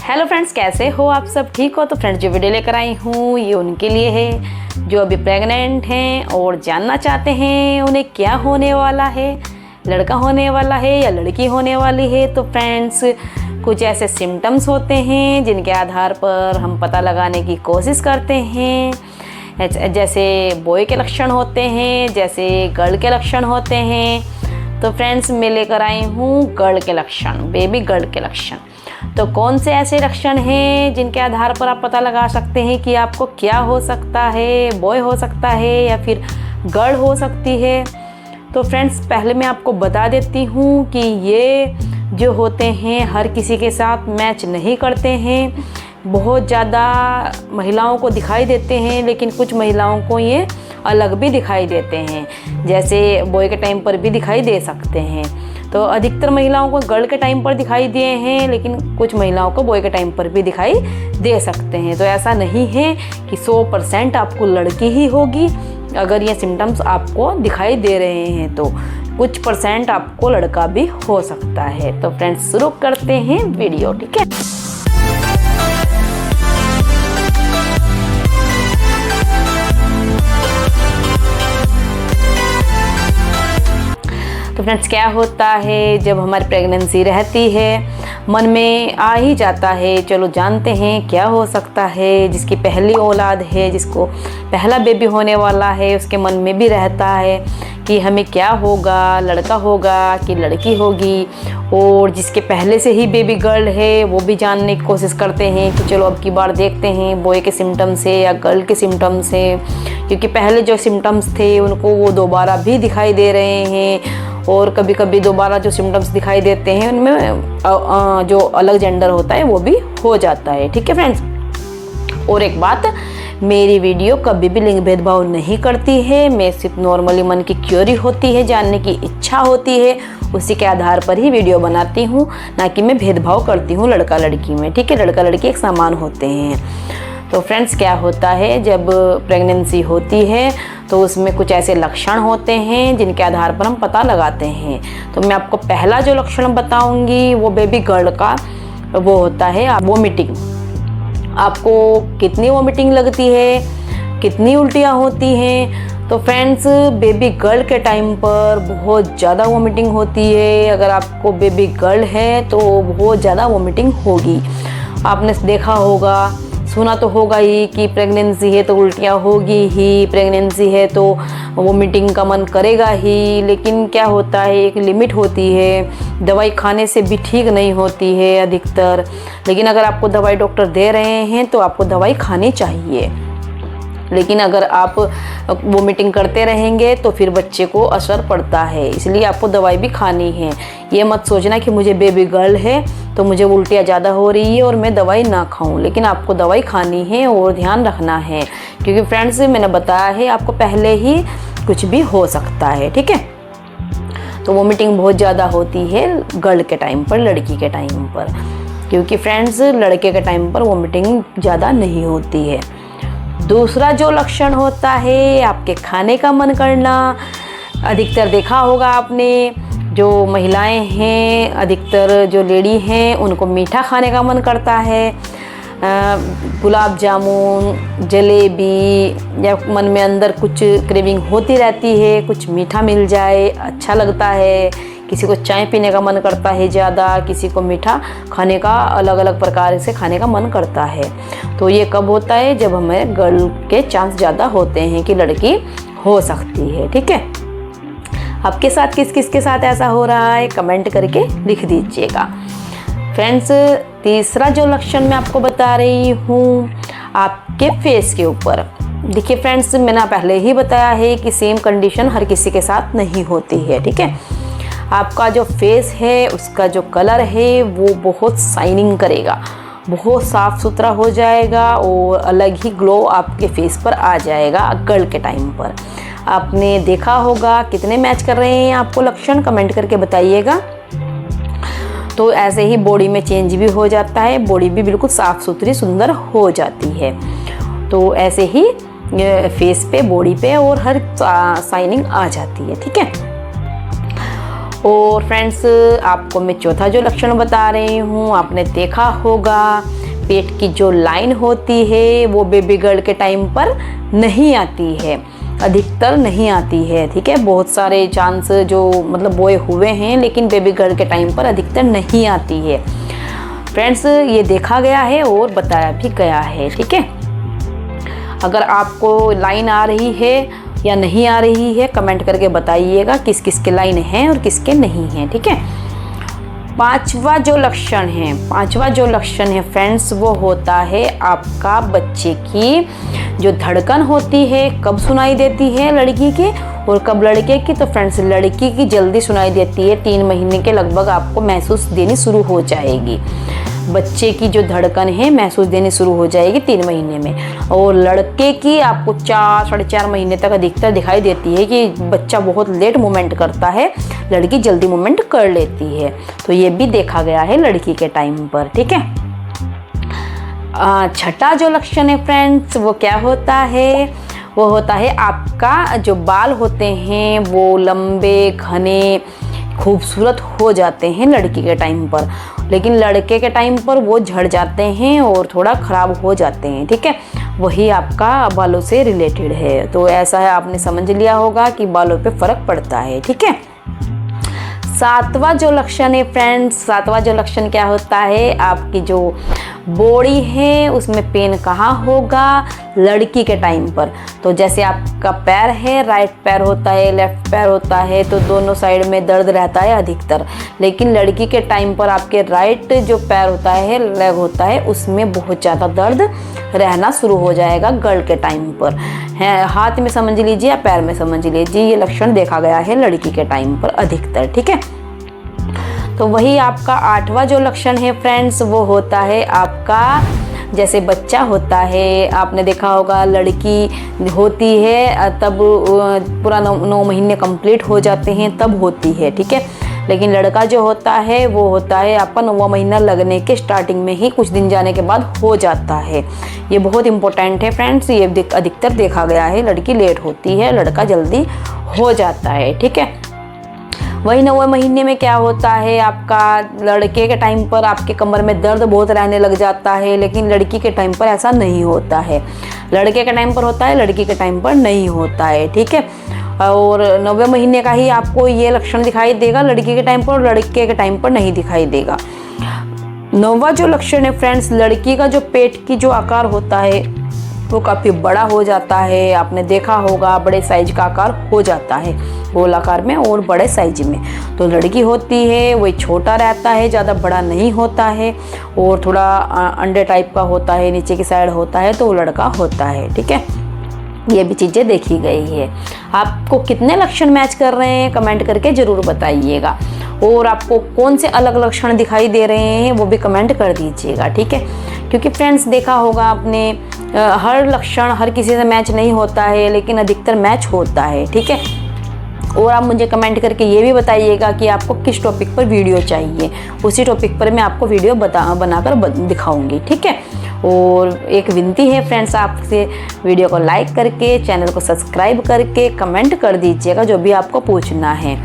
Hello friends, कैसे हो आप सब? ठीक हो? तो फ्रेंड्स, जो वीडियो लेकर आई हूँ ये उनके लिए है जो अभी प्रेग्नेंट हैं और जानना चाहते हैं उन्हें क्या होने वाला है, लड़का होने वाला है या लड़की होने वाली है। तो फ्रेंड्स, कुछ ऐसे सिम्टम्स होते हैं जिनके आधार पर हम पता लगाने की कोशिश करते हैं। जैसे बॉय के लक्षण होते हैं, जैसे गर्ल के लक्षण होते हैं। तो फ्रेंड्स, मैं लेकर आई हूँ गर्ल के लक्षण, बेबी गर्ल के लक्षण। तो कौन से ऐसे लक्षण हैं जिनके आधार पर आप पता लगा सकते हैं कि आपको क्या हो सकता है, बॉय हो सकता है या फिर गर्ल हो सकती है। तो फ्रेंड्स, पहले मैं आपको बता देती हूँ कि ये जो होते हैं हर किसी के साथ मैच नहीं करते हैं। बहुत ज़्यादा महिलाओं को दिखाई देते हैं, लेकिन कुछ महिलाओं को ये अलग भी दिखाई देते हैं, जैसे बॉय के टाइम पर भी दिखाई दे सकते हैं। तो अधिकतर महिलाओं को गर्ल के टाइम पर दिखाई दिए हैं, लेकिन कुछ महिलाओं को बॉय के टाइम पर भी दिखाई दे सकते हैं। तो ऐसा नहीं है कि 100% आपको लड़की ही होगी। अगर ये सिम्टम्स आपको दिखाई दे रहे हैं तो कुछ % आपको लड़का भी हो सकता है। तो फ्रेंड्स, शुरू करते हैं वीडियो, ठीक है। तो फ्रेंड्स, क्या होता है जब हमारी प्रेगनेंसी रहती है, मन में आ ही जाता है, चलो जानते हैं क्या हो सकता है। जिसकी पहली औलाद है, जिसको पहला बेबी होने वाला है, उसके मन में भी रहता है कि हमें क्या होगा, लड़का होगा कि लड़की होगी। और जिसके पहले से ही बेबी गर्ल है वो भी जानने की कोशिश करते हैं कि चलो अब की बार देखते हैं बॉय के सिम्टम्स से या गर्ल के सिम्टम्स से, क्योंकि पहले जो सिम्टम्स थे उनको वो दोबारा भी दिखाई दे रहे हैं। और कभी कभी दोबारा जो सिम्टम्स दिखाई देते हैं उनमें जो अलग जेंडर होता है वो भी हो जाता है, ठीक है फ्रेंड्स। और एक बात, मेरी वीडियो कभी भी लिंग भेदभाव नहीं करती है। मैं सिर्फ नॉर्मली मन की क्यूरी होती है, जानने की इच्छा होती है, उसी के आधार पर ही वीडियो बनाती हूँ, ना कि मैं भेदभाव करती हूँ लड़का लड़की में, ठीक है। लड़का लड़की एक समान होते हैं। तो फ्रेंड्स, क्या होता है जब प्रेगनेंसी होती है तो उसमें कुछ ऐसे लक्षण होते हैं जिनके आधार पर हम पता लगाते हैं। तो मैं आपको पहला जो लक्षण बताऊंगी वो बेबी गर्ल का वो होता है वोमिटिंग। आपको कितनी वोमिटिंग लगती है, कितनी उल्टियाँ होती हैं। तो फ्रेंड्स, बेबी गर्ल के टाइम पर बहुत ज़्यादा वोमिटिंग होती है। अगर आपको बेबी गर्ल है तो बहुत ज़्यादा वोमिटिंग होगी। आपने देखा होगा, सुना तो होगा ही कि प्रेगनेंसी है तो उल्टियाँ होगी ही, प्रेगनेंसी है तो वोमिटिंग का मन करेगा ही। लेकिन क्या होता है, एक लिमिट होती है। दवाई खाने से भी ठीक नहीं होती है अधिकतर, लेकिन अगर आपको दवाई डॉक्टर दे रहे हैं तो आपको दवाई खानी चाहिए। लेकिन अगर आप वोमिटिंग करते रहेंगे तो फिर बच्चे को असर पड़ता है, इसलिए आपको दवाई भी खानी है। ये मत सोचना कि मुझे बेबी गर्ल है तो मुझे उल्टियाँ ज़्यादा हो रही है और मैं दवाई ना खाऊं, लेकिन आपको दवाई खानी है और ध्यान रखना है, क्योंकि फ्रेंड्स मैंने बताया है आपको पहले ही कुछ भी हो सकता है, ठीक है। तो वोमिटिंग बहुत ज़्यादा होती है गर्ल के टाइम पर, लड़की के टाइम पर, क्योंकि फ्रेंड्स लड़के के टाइम पर वोमिटिंग ज़्यादा नहीं होती है। दूसरा जो लक्षण होता है आपके खाने का मन करना। अधिकतर देखा होगा आपने, जो महिलाएं हैं, अधिकतर जो लेडी हैं, उनको मीठा खाने का मन करता है। गुलाब जामुन, जलेबी, या मन में अंदर कुछ क्रेविंग होती रहती है, कुछ मीठा मिल जाए अच्छा लगता है। किसी को चाय पीने का मन करता है ज़्यादा, किसी को मीठा खाने का अलग अलग प्रकार से खाने का मन करता है। तो ये कब होता है, जब हमें गर्ल के चांस ज़्यादा होते हैं कि लड़की हो सकती है, ठीक है। आपके साथ किस किस के साथ ऐसा हो रहा है कमेंट करके लिख दीजिएगा। फ्रेंड्स, तीसरा जो लक्षण मैं आपको बता रही हूँ आपके फेस के ऊपर। देखिए फ्रेंड्स, मैंने पहले ही बताया है कि सेम कंडीशन हर किसी के साथ नहीं होती है, ठीक है। आपका जो फेस है उसका जो कलर है वो बहुत शाइनिंग करेगा, बहुत साफ़ सुथरा हो जाएगा और अलग ही ग्लो आपके फेस पर आ जाएगा गर्ल के टाइम पर। आपने देखा होगा, कितने मैच कर रहे हैं आपको लक्षण कमेंट करके बताइएगा। तो ऐसे ही बॉडी में चेंज भी हो जाता है, बॉडी भी बिल्कुल साफ़ सुथरी सुंदर हो जाती है। तो ऐसे ही फेस पे, बॉडी पे और हर शाइनिंग आ जाती है, ठीक है। और फ्रेंड्स, आपको मैं चौथा जो लक्षण बता रही हूँ, आपने देखा होगा पेट की जो लाइन होती है वो बेबी गर्ल के टाइम पर नहीं आती है, अधिकतर नहीं आती है। ठीक है, बहुत सारे चांस जो मतलब बॉय हुए हैं लेकिन बेबी गर्ल के टाइम पर अधिकतर नहीं आती है। फ्रेंड्स, ये देखा गया है और बताया भी गया है। ठीक है, अगर आपको लाइन आ रही है या नहीं आ रही है कमेंट करके बताइएगा किस किस के लाइन है और किसके नहीं है। ठीक है, पांचवा जो लक्षण है फ्रेंड्स, वो होता है आपका बच्चे की जो धड़कन होती है कब सुनाई देती है लड़की के और कब लड़के की। तो फ्रेंड्स, लड़की की जल्दी सुनाई देती है, 3 महीने के लगभग आपको महसूस देनी शुरू हो जाएगी। बच्चे की जो धड़कन है महसूस देनी शुरू हो जाएगी 3 महीने में, और लड़के की आपको 4 साढ़े 4 महीने तक अधिकतर दिखाई देती है कि बच्चा बहुत लेट मूवमेंट करता है, लड़की जल्दी मूवमेंट कर लेती है। तो ये भी देखा गया है लड़की के टाइम पर। ठीक है, छठा जो लक्षण है फ्रेंड्स, वो क्या होता है, वो होता है आपका जो बाल होते हैं वो लंबे घने खूबसूरत हो जाते हैं लड़की के टाइम पर, लेकिन लड़के के टाइम पर वो झड़ जाते हैं और थोड़ा ख़राब हो जाते हैं। ठीक है, वही आपका बालों से रिलेटेड है। तो ऐसा है, आपने समझ लिया होगा कि बालों पे फ़र्क पड़ता है। ठीक है, सातवां जो लक्षण है फ्रेंड्स, सातवां जो लक्षण क्या होता है, आपकी जो बॉडी है उसमें पेन कहाँ होगा लड़की के टाइम पर। तो जैसे आपका पैर है, राइट पैर होता है, लेफ्ट पैर होता है, तो दोनों साइड में दर्द रहता है अधिकतर, लेकिन लड़की के टाइम पर आपके राइट जो पैर होता है, लेग होता है, उसमें बहुत ज़्यादा दर्द रहना शुरू हो जाएगा गर्ल के टाइम पर। है, हाथ में समझ लीजिए या पैर में समझ लीजिए, ये लक्षण देखा गया है लड़की के टाइम पर अधिकतर। ठीक है, तो वही आपका आठवां जो लक्षण है फ्रेंड्स, वो होता है आपका जैसे बच्चा होता है, आपने देखा होगा लड़की होती है तब पूरा 9 महीने कंप्लीट हो जाते हैं तब होती है। ठीक है, लेकिन लड़का जो होता है वो होता है आपका 9वां महीना लगने के स्टार्टिंग में ही कुछ दिन जाने के बाद हो जाता है। ये बहुत इंपॉर्टेंट है फ्रेंड्स, ये अधिकतर देखा गया है, लड़की लेट होती है, लड़का जल्दी हो जाता है। ठीक है, वही 9वें महीने में क्या होता है, आपका लड़के के टाइम पर आपके कमर में दर्द बहुत रहने लग जाता है, लेकिन लड़की के टाइम पर ऐसा नहीं होता है। लड़के के टाइम पर होता है, लड़की के टाइम पर नहीं होता है। ठीक है, और 9वें महीने का ही आपको ये लक्षण दिखाई देगा लड़की के टाइम पर, और लड़के के टाइम पर नहीं दिखाई देगा। 9वां जो लक्षण है फ्रेंड्स, लड़की का जो पेट की जो आकार होता है वो काफ़ी बड़ा हो जाता है। आपने देखा होगा बड़े साइज का आकार हो जाता है, गोल आकार में और बड़े साइज में। तो लड़की होती है वही छोटा रहता है, ज़्यादा बड़ा नहीं होता है, और थोड़ा अंडे टाइप का होता है, नीचे की साइड होता है, तो वो लड़का होता है। ठीक है, ये भी चीज़ें देखी गई है। आपको कितने लक्षण मैच कर रहे हैं कमेंट करके ज़रूर बताइएगा, और आपको कौन से अलग लक्षण दिखाई दे रहे हैं वो भी कमेंट कर दीजिएगा। ठीक है, क्योंकि फ्रेंड्स देखा होगा आपने हर लक्षण हर किसी से मैच नहीं होता है, लेकिन अधिकतर मैच होता है। ठीक है, और आप मुझे कमेंट करके ये भी बताइएगा कि आपको किस टॉपिक पर वीडियो चाहिए, उसी टॉपिक पर मैं आपको वीडियो बनाकर दिखाऊंगी। ठीक है, और एक विनती है फ्रेंड्स आपसे, वीडियो को लाइक करके चैनल को सब्सक्राइब करके कमेंट कर दीजिएगा जो भी आपको पूछना है।